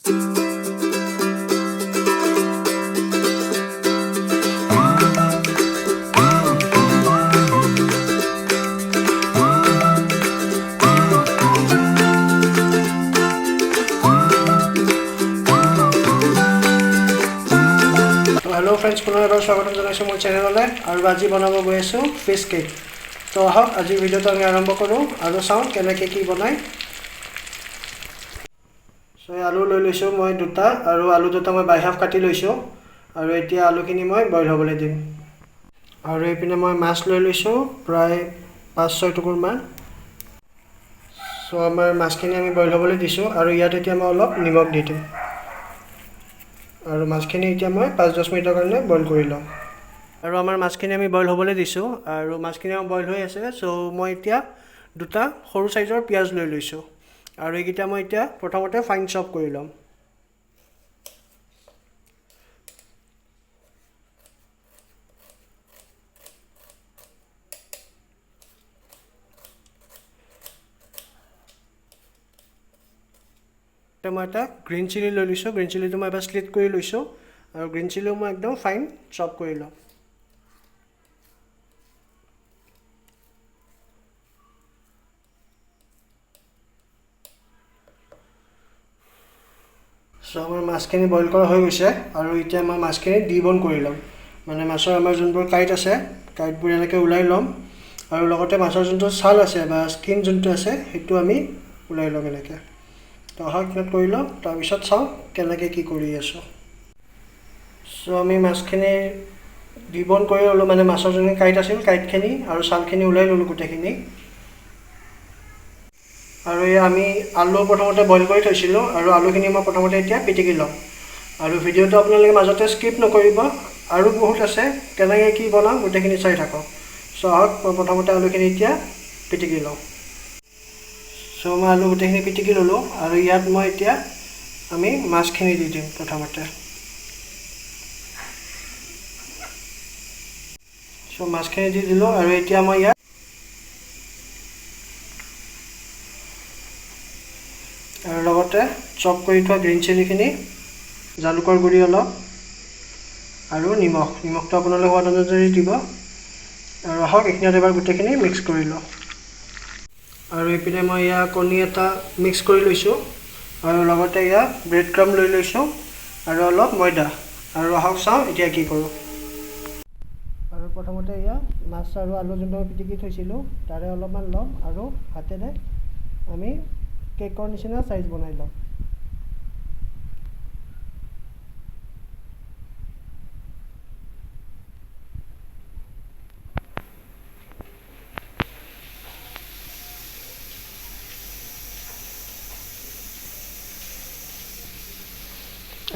hello friends पुनः एबार स्वागतम जानाइছো मोर चेनेलले आरो আজি बनाब गৈ আছো फिश केक तो আহক আজি ভিডিওটো আমি আৰম্ভ কৰো আৰু চাও কেনেকৈ কি বনাই সো আলু লৈ লৈছো মই দুটা আৰু আলু দুটা মই বাই হাফ কাটি লৈছো আৰু এতিয়া আলুখিনি মই বইল হ'বলৈ দিম আৰু এইপিনে মই মাছ লৈ লৈছো প্ৰায় 5-6 টুকুৰ মান সো আমাৰ মাছখিনি আমি বইল হ'বলৈ দিছো আৰু ইয়াত এতিয়া মই অলপ নিমখ দি দিম আৰু মাছখিনি এতিয়া মই 5-10 মিনিটৰ কাৰণে বইল কৰি লম আৰু আমাৰ মাছখিনি আমি বইল হ'বলৈ দিছো আৰু মাছখিনি বইল হৈ আছে সো মই এতিয়া দুটা সৰু সাইজৰ পিয়াজ লৈ লৈছো আৰু এইকিটা মই এতিয়া প্ৰথমতে ফাইন চপ কৰি লম মই এটা গ্ৰীন চিলি লৈ লৈছো গ্ৰীন চিলিটো মই এবাৰ স্লিট কৰি লৈছো আৰু গ্ৰীন চিলিও মই একদম ফাইন চপ কৰি লম সো আমাৰ মাছখিনি বইল কৰা হৈ গৈছে আৰু এতিয়া মই মাছখিনি ডিবন কৰি লম মানে মাছৰ আমাৰ যোনবোৰ কাইট আছে কাইটবোৰ এনেকৈ উলাই লম আৰু লগতে মাছৰ যোনটো ছাল আছে বা স্কিন যোনটো আছে হেতু আমি উলাই লম এনেকৈ তো হাকনত কৰি লম তাৰ পিছত চাও কেনেকৈ কি কৰি আছো সো আমি মাছখিনি ডিবন কৰি ললো মানে মাছৰ যোন কাইট আছিল কাইটখিনি আৰু ছালখিনি উলাই ললো গুটেখিনি আৰু আমি আলু প্ৰথমতে বইল কৰি থৈছিলো আৰু আলুখিনি মই প্ৰথমতে এতিয়া পিটিকি লম আৰু ভিডিওটো আপোনালোকে মাজতে স্কিপ নকৰিব আৰু বহুত আছে কেনেকৈ কি বনাম গুটেখিনি চাই থাকক সো হাক প্ৰথমতে আলুখিনি এতিয়া পিটিকি লম সো মই আলু গুটেখিনি পিটিকি ললো আৰু ইয়াত মই এতিয়া আমি মাছখিনি দি দিম প্ৰথমতে সো মাছখিনি দি দিলো আৰু এতিয়া মই ইয়াত আৰু লগতে চপ কৰি থোৱা গ্ৰীন চিলিখিনি জালুকৰ গুড়ি অলপ আৰু নিমখটো আপোনালোকে সোৱাদ অনুযায়ী দিব আৰু আহক এইখিনিত এবাৰ গুটেখিনি মিক্স কৰি লওঁ আৰু এইপিনে মই ইয়া কণী এটা মিক্স কৰি লৈছো আৰু লগতে ইয়া ব্ৰেড ক্ৰাম্ব লৈ লৈছো আৰু অলপ ময়দা আৰু আহক চাও এতিয়া কি কৰো আৰু প্ৰথমতে ইয়া মাছ আৰু আলু যোনটো পিটিকি থৈছিলো তাৰে অলপমান লম আৰু হাতেৰে আমি কেকৰ নিচিনা সাইজ বনাই লম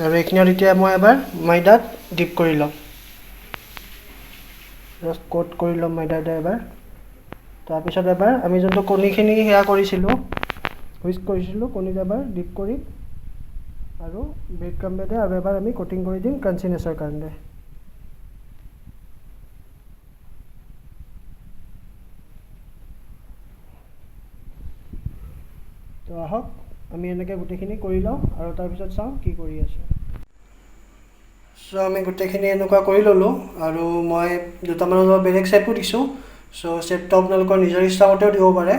আৰু এইখিনিত এতিয়া মই এবাৰ ময়দাত ডিপ কৰি লম জাস্ট কোট কৰি লম ময়দাত এবাৰ তাৰ পিছত এবাৰ আমি যোনটো কণীখিনি হেয়া কৰিছিলো হুইস্ক কৰিছিলো কণীত এবাৰ ডিপ কৰি আৰু ব্ৰেড ক্ৰাম্বেৰে আৰু এবাৰ আমি কোটিং কৰি দিম ক্ৰাঞ্চিনেছৰ কাৰণে তো আহক আমি এনেকৈ গুটেখিনি কৰি লওঁ আৰু তাৰ পিছত চাও কি কৰি আছে সো আমি গুটেখিনি এনেকুৱা কৰি ললো আৰু মই দুটামান বেলেগ শেপো দিছো সো শেপটো আপোনালোকৰ নিজৰ ইচ্ছামতেও দিব পাৰে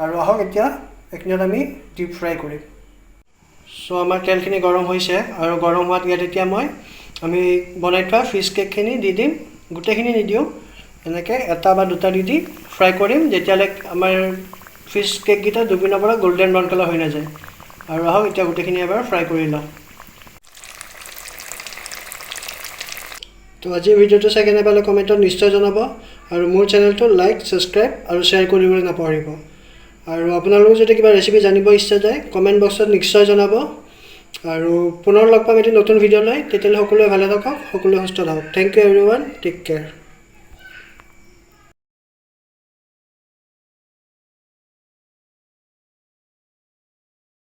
আৰু আহক এতিয়া এইখিনিত আমি ডিপ ফ্ৰাই কৰিম সো আমাৰ তেলখিনি গৰম হৈছে আৰু গৰম হোৱাত ইয়াত এতিয়া মই আমি বনাই থোৱা ফিশ কেকখিনি দি দিম গুটেখিনি নিদিও এনেকৈ এটা বা দুটা দি ফ্ৰাই কৰিম যেতিয়ালৈ আমাৰ ফিশ কেক গিটা দুপিনৰ পৰা গোল্ডেন ব্ৰাউন কালাৰ হৈ নাযায় আৰু আহক এতিয়া গুটেখিনি এবাৰ ফ্ৰাই কৰি লওঁ তো আজি ভিডিওটো চাই কেনে পালে কমেন্টত নিশ্চয় জনাব আৰু মোৰ চেনেলটো লাইক সাবস্ক্ৰাইব আৰু শেয়াৰ কৰিবলৈ নাপাহৰিব আৰু আপোনালোকে যদি কিবা ৰেচিপি জানিব ইচ্ছা যায় কমেন্ট বক্সত নিশ্চয় জনাব আৰু পুনৰ লগ পাম এটি নতুন ভিডিও লৈ তেতিয়ালৈ সকলোৱে ভালে থাকক সকলোৱে সুস্থ থাকক thank you everyone take care